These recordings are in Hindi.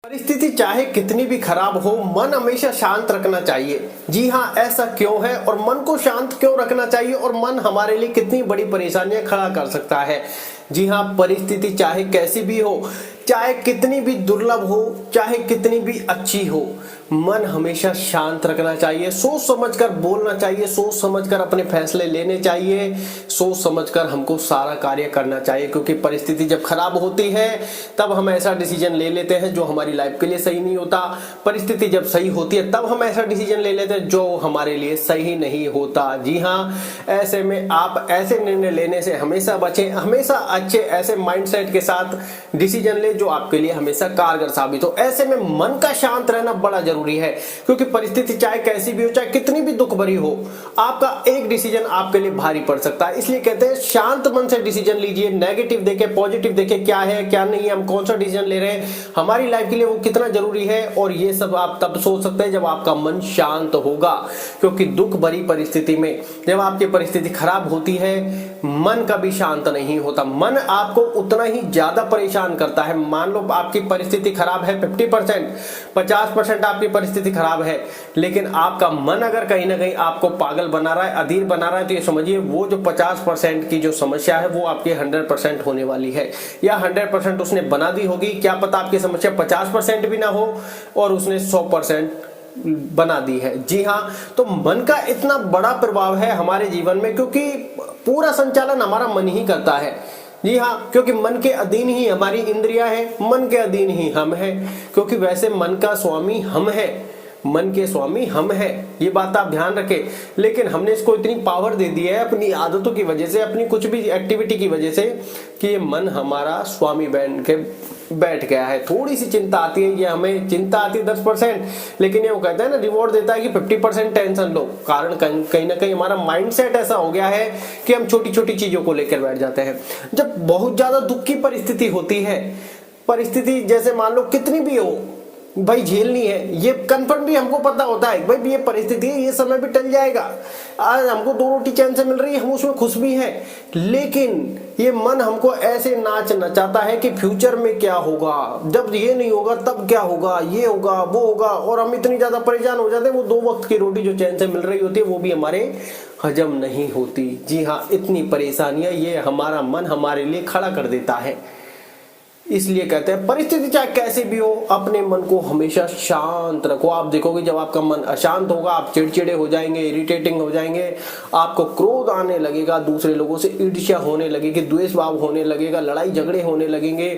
परिस्थिति चाहे कितनी भी खराब हो, मन हमेशा शांत रखना चाहिए। जी हाँ, ऐसा क्यों है और मन को शांत क्यों रखना चाहिए और मन हमारे लिए कितनी बड़ी परेशानियां खड़ा कर सकता है। जी हाँ, परिस्थिति चाहे कैसी भी हो, चाहे कितनी भी दुर्लभ हो, चाहे कितनी भी अच्छी हो, मन हमेशा शांत रखना चाहिए। सोच समझकर बोलना चाहिए, सोच समझकर अपने फैसले लेने चाहिए, सोच समझकर हमको सारा कार्य करना चाहिए। क्योंकि परिस्थिति जब खराब होती है तब हम ऐसा डिसीजन ले लेते हैं जो हमारी लाइफ के लिए सही नहीं होता। परिस्थिति जब सही होती है तब हम ऐसा डिसीजन ले लेते हैं जो हमारे लिए सही नहीं होता। जी हाँ, ऐसे में आप ऐसे निर्णय लेने से हमेशा बचें, हमेशा अच्छे ऐसे माइंडसेट के साथ डिसीजन ले जो आपके लिए हमेशा कारगर साबित हो। ऐसे में मन का शांत रहना बड़ा जरूरी है, क्योंकि परिस्थिति चाहे कैसी भी हो, चाहे कितनी भी दुख भरी हो, आपका एक डिसीजन आपके लिए भारी पड़ सकता है। इसलिए कहते हैं शांत मन से डिसीजन लीजिए, नेगेटिव देखें, पॉजिटिव देखें, क्या है क्या नहीं है, हम कौन सा डिसीजन ले रहे हैं, हमारी लाइफ के लिए वो कितना जरूरी है। और ये सब आप तब सोच सकते हैं जब आपका मन शांत होगा। क्योंकि दुख भरी परिस्थिति में जब आपकी परिस्थिति खराब होती है, मन कभी शांत नहीं होता। मन आपको उतना ही ज्यादा परेशान करता है। मान लो आपकी परिस्थिति खराब है 50%, 50% आपकी परिस्थिति खराब है, लेकिन आपका मन अगर कहीं ना कहीं आपको पागल बना रहा है, अधीर बना रहा है, तो ये समझिए वो जो 50% की जो समस्या है वो आपकी 100% होने वाली है, या 100% उसने बना दी होगी। क्या पता आपकी समस्या 50% भी ना हो और उसने 100% बना दी है। जी हाँ, तो मन का इतना बड़ा प्रभाव है हमारे जीवन में, क्योंकि पूरा संचालन हमारा मन ही करता है। जी हाँ, क्योंकि मन के अधीन ही हमारी इंद्रियां हैं, मन के अधीन ही हम हैं। क्योंकि वैसे मन का स्वामी हम हैं, मन के स्वामी हम हैं, ये बात आप ध्यान रखें। लेकिन हमने इसको इतनी पावर दे दी है अपनी आदतों की वजह से, अपनी कुछ भी एक्टिविटी की वजह से, कि ये मन हमारा स्वामी बन के बैठ गया है। थोड़ी सी चिंता आती है, ये हमें चिंता आती है 10%, लेकिन ये वो कहते हैं ना, रिवॉर्ड देता है कि 50% टेंशन लो। कारण कहीं ना कहीं हमारा माइंडसेट ऐसा हो गया है कि हम छोटी छोटी चीजों को लेकर बैठ जाते हैं। जब बहुत ज्यादा दुख की परिस्थिति होती है, परिस्थिति जैसे मान लो कितनी भी हो भाई, झेलनी है, ये कंफर्म भी हमको पता होता है भाई ये परिस्थिति है, ये समय भी टल जाएगा। आज हमको 2 रोटी चैन से मिल रही है, हम उसमें खुश भी हैं, लेकिन ये मन हमको ऐसे नाच नचाता है कि फ्यूचर में क्या होगा, जब ये नहीं होगा तब क्या होगा, ये होगा वो होगा, और हम इतनी ज्यादा परेशान हो जाते हैं। वो 2 वक्त की रोटी जो चैन से मिल रही होती है वो भी हमारे हजम नहीं होती। जी हाँ, इतनी परेशानियां ये हमारा मन हमारे लिए खड़ा कर देता है। इसलिए कहते हैं परिस्थिति चाहे कैसी भी हो, अपने मन को हमेशा शांत रखो। आप देखोगे जब आपका मन अशांत होगा, आप चिड़चिड़े हो जाएंगे, इरिटेटिंग हो जाएंगे, आपको क्रोध आने लगेगा, दूसरे लोगों से ईर्ष्या होने लगेगी, द्वेष भाव होने लगेगा, लड़ाई झगड़े होने लगेंगे,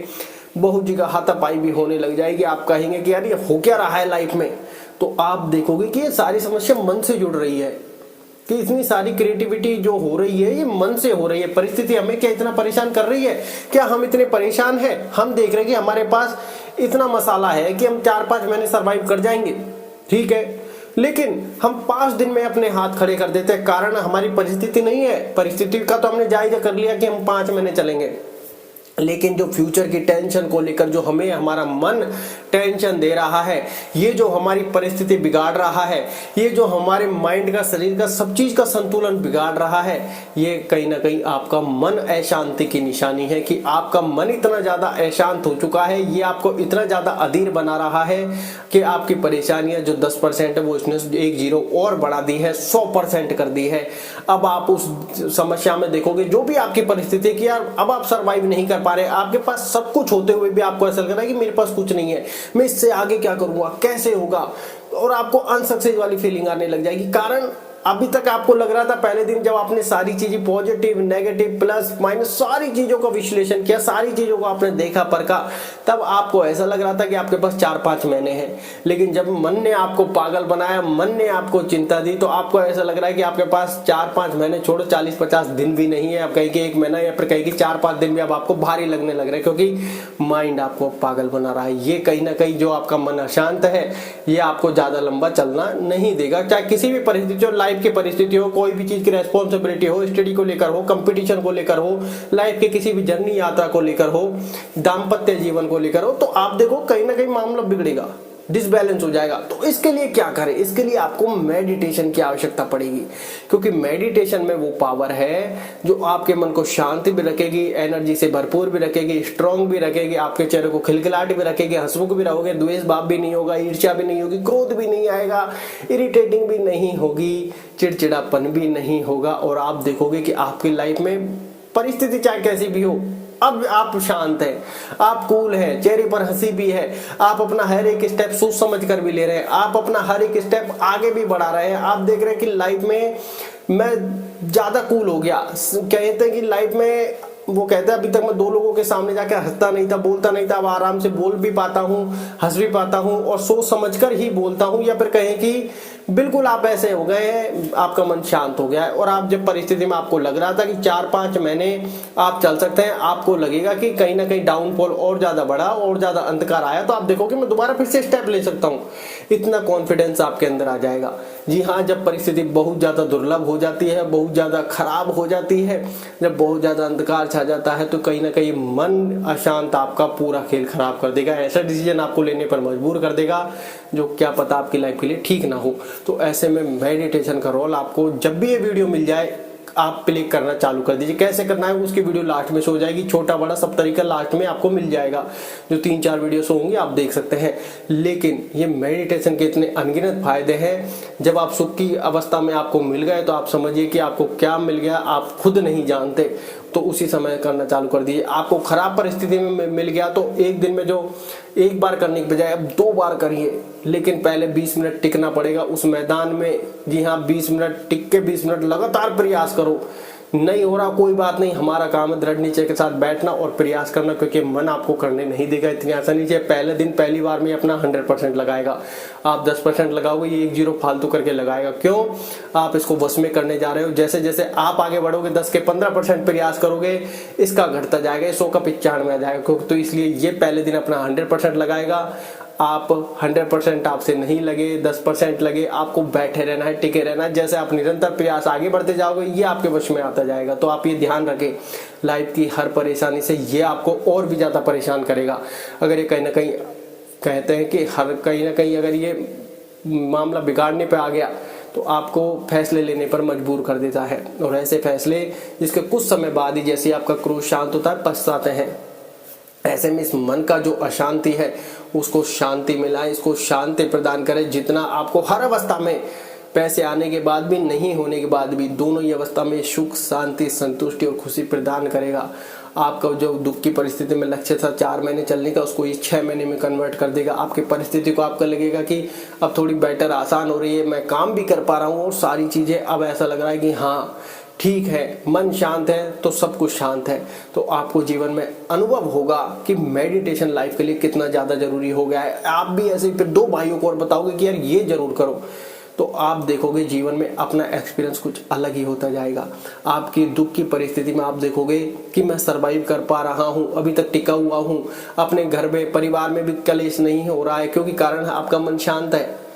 बहुत जगह हाथापाई भी होने लग जाएगी। आप कहेंगे कि यार ये हो क्या रहा है लाइफ में। तो आप देखोगे कि ये सारी समस्या मन से जुड़ रही है, कि इतनी सारी क्रिएटिविटी जो हो रही है ये मन से हो रही है। परिस्थिति हमें क्या इतना परेशान कर रही है? क्या हम इतने परेशान हैं? हम देख रहे हैं कि हमारे पास इतना मसाला है कि हम 4-5 महीने सरवाइव कर जाएंगे, ठीक है, लेकिन हम 5 दिन में अपने हाथ खड़े कर देते हैं। कारण हमारी परिस्थिति नहीं है, परिस्थिति का तो हमने जायजा कर लिया कि हम 5 महीने चलेंगे, लेकिन जो फ्यूचर की टेंशन को लेकर जो हमें हमारा मन टेंशन दे रहा है, ये जो हमारी परिस्थिति बिगाड़ रहा है, ये जो हमारे माइंड का, शरीर का, सब चीज का संतुलन बिगाड़ रहा है, ये कहीं ना कहीं आपका मन अशांति की निशानी है। कि आपका मन इतना ज्यादा अशांत हो चुका है, ये आपको इतना ज्यादा अधीर बना रहा है कि आपकी परेशानियां जो 10% है वो इसने 1 0 और बढ़ा दी है, 100% कर दी है। अब आप उस समस्या में देखोगे जो भी आपकी परिस्थिति की, यार अब आप सर्वाइव नहीं कर पा रहे, आपके पास सब कुछ होते हुए भी आपको ऐसा लग रहा है कि मेरे पास कुछ नहीं है, मैं इससे आगे क्या करूंगा, कैसे होगा, और आपको अनसक्सेस वाली फीलिंग आने लग जाएगी। कारण अभी तक आपको लग रहा था पहले दिन जब आपने सारी चीजें पॉजिटिव, नेगेटिव, प्लस माइनस सारी चीजों का विश्लेषण किया, सारी चीजों को आपने देखा परखा, तब आपको ऐसा लग रहा था कि आपके पास 4-5 महीने हैं। लेकिन जब मन ने आपको पागल बनाया, मन ने आपको चिंता दी, तो आपको ऐसा लग रहा है कि आपके पास 4-5 महीने छोड़ो 40-50 दिन भी नहीं है। अब कहीं कि 1 महीना या फिर कहीं कि 4-5 दिन भी अब आपको भारी लगने लग रहा है, क्योंकि माइंड आपको पागल बना रहा है। ये कहीं ना कहीं जो आपका मन अशांत है, ये आपको ज्यादा लंबा चलना नहीं देगा। चाहे किसी भी परिस्थिति हो, लाइफ की परिस्थिति हो, कोई भी चीज की रेस्पॉन्सिबिलिटी हो, स्टडी को लेकर हो, कंपटीशन को लेकर हो, लाइफ के किसी भी जर्नी यात्रा को लेकर हो, दाम्पत्य जीवन को लेकर हो, तो आप देखो कहीं ना कहीं मामला बिगड़ेगा। डिसबैलेंस हो जाएगा। तो इसके लिए क्या करें? इसके लिए आपको मेडिटेशन की आवश्यकता पड़ेगी, क्योंकि मेडिटेशन में वो पावर है जो आपके मन को शांति भी रखेगी, एनर्जी से भरपूर भी रखेगी, स्ट्रांग भी रखेगी, आपके चेहरे को खिलखिलाहट भी रखेगी, हंसमुख भी रहोगे, द्वेष भाव भी नहीं होगा, ईर्ष्या भी नहीं होगी, क्रोध भी नहीं आएगा, इरिटेटिंग भी नहीं होगी, चिड़चिड़ापन भी नहीं होगा। और आप देखोगे कि आपकी लाइफ में परिस्थिति चाहे कैसी भी हो, अब आप शांत हैं, आप कूल हैं, चेहरे पर हंसी भी है, आप अपना हर एक स्टेप सोच समझ कर भी ले रहे हैं, आप अपना हर एक स्टेप आगे भी बढ़ा रहे हैं। आप देख रहे हैं कि लाइफ में मैं ज्यादा कूल हो गया। कहते हैं कि लाइफ में, वो कहता है अभी तक मैं 2 लोगों के सामने जाकर हंसता नहीं था, बोलता नहीं था, अब आराम से बोल भी पाता हूँ, हंस भी पाता हूँ और सोच समझकर ही बोलता हूँ। या फिर कहें कि बिल्कुल आप ऐसे हो गए हैं, आपका मन शांत हो गया है। और आप जब परिस्थिति में आपको लग रहा था कि 4-5 महीने आप चल सकते हैं, आपको लगेगा कि कहीं ना कहीं डाउनफॉल और ज्यादा बढ़ा और ज्यादा अंधकार आया, तो आप देखोगे मैं दोबारा फिर से स्टेप ले सकता हूँ। इतना कॉन्फिडेंस आपके अंदर आ जाएगा। जी हाँ, जब परिस्थिति बहुत ज्यादा दुर्लभ हो जाती है, बहुत ज्यादा खराब हो जाती है, जब बहुत ज्यादा अंधकार छा जाता है, तो कहीं ना कहीं मन अशांत आपका पूरा खेल खराब कर देगा। ऐसा डिसीजन आपको लेने पर मजबूर कर देगा जो क्या पता आपकी लाइफ के लिए ठीक ना हो। तो ऐसे में मेडिटेशन का रोल आपको जब भी ये वीडियो मिल जाए आप प्ले करना चालू कर दीजिए। कैसे करना है उसकी वीडियो लास्ट में शो हो जाएगी, छोटा बड़ा सब तरीका लास्ट में आपको मिल जाएगा। जो 3-4 वीडियोस होंगी आप देख सकते हैं। लेकिन ये मेडिटेशन के इतने अनगिनत फायदे हैं, जब आप सुख की अवस्था में आपको मिल गए तो आप समझिए कि आपको क्या मिल गया आप खुद नहीं जानते। तो उसी समय करना चालू कर दीजिए। आपको खराब परिस्थिति में मिल गया तो एक दिन में जो एक बार करने की बजाय अब 2 बार करिए, लेकिन पहले 20 मिनट टिकना पड़ेगा उस मैदान में। जी हाँ, 20 मिनट टिक के 20 मिनट लगातार प्रयास करो। नहीं हो रहा कोई बात नहीं, हमारा काम है दृढ़ निश्चय के साथ बैठना और प्रयास करना, क्योंकि मन आपको करने नहीं देगा इतनी आसानी से। पहले दिन पहली बार में अपना 100% लगाएगा, आप 10% लगाओगे, ये 1 0 फालतू करके लगाएगा। क्यों? आप इसको वश में करने जा रहे हो। जैसे जैसे आप आगे बढ़ोगे 10 के 15% प्रयास करोगे, इसका घटता जाएगा, 100 का 95 आ जाएगा। तो इसलिए ये पहले दिन अपना 100% लगाएगा। आप 100% आपसे नहीं लगे, 10% लगे, आपको बैठे रहना है, टिके रहना है। जैसे आप निरंतर प्रयास आगे बढ़ते जाओगे ये आपके वश में आता जाएगा। तो आप ये ध्यान रखें, लाइफ की हर परेशानी से ये आपको और भी ज्यादा परेशान करेगा। अगर ये कहीं ना कहीं कहते हैं कि कहीं ना कहीं अगर ये मामला बिगाड़ने पे आ गया तो आपको फैसले लेने पर मजबूर कर देता है। और ऐसे फैसले जिसके कुछ समय बाद ही जैसे आपका क्रोध शांत होता है पछताते हैं। ऐसे में इस मन का जो अशांति है उसको शांति मिलाए, इसको शांति प्रदान करें। जितना आपको हर अवस्था में, पैसे आने के बाद भी, नहीं होने के बाद भी, दोनों ही अवस्था में सुख, शांति, संतुष्टि और खुशी प्रदान करेगा। आपका जो दुख की परिस्थिति में लक्ष्य था 4 महीने चलने का, उसको ये 6 महीने में कन्वर्ट कर देगा। आपकी परिस्थिति को आपको लगेगा कि अब थोड़ी बेटर, आसान हो रही है, मैं काम भी कर पा रहा हूँ और सारी चीजें अब ऐसा लग रहा है कि हाँ ठीक है। मन शांत है तो सब कुछ शांत है। तो आपको जीवन में अनुभव होगा कि मेडिटेशन लाइफ के लिए कितना ज्यादा जरूरी हो गया है। आप भी ऐसे फिर 2 भाइयों को और बताओगे कि यार ये जरूर करो, तो आप देखोगे जीवन में अपना एक्सपीरियंस कुछ अलग ही होता जाएगा। आपकी दुख की परिस्थिति में आप देखोगे कि मैं सरवाइव कर पा रहा हूँ, अभी तक टिका हुआ हूँ, अपने घर में परिवार में भी कलेश नहीं हो रहा है, क्योंकि कारण आपका मन शांत है।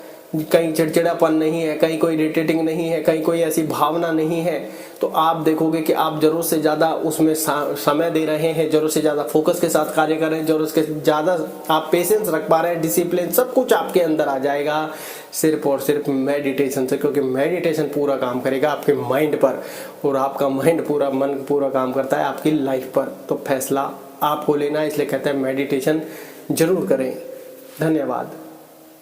कहीं चिड़चिड़ापन नहीं है, कहीं कोई इरिटेटिंग नहीं है, कहीं कोई ऐसी भावना नहीं है। तो आप देखोगे कि आप जरूरत से ज्यादा उसमें समय दे रहे हैं, जरूरत से ज्यादा फोकस के साथ कार्य कर रहे हैं, जरूरत से ज्यादा आप पेशेंस रख पा रहे हैं, डिसिप्लिन, सब कुछ आपके अंदर आ जाएगा सिर्फ और सिर्फ मेडिटेशन से। क्योंकि मेडिटेशन पूरा काम करेगा आपके माइंड पर, और आपका माइंड पूरा, मन पूरा काम करता है आपकी लाइफ पर। तो फैसला आपको लेना है, इसलिए कहते हैं मेडिटेशन जरूर करें। धन्यवाद।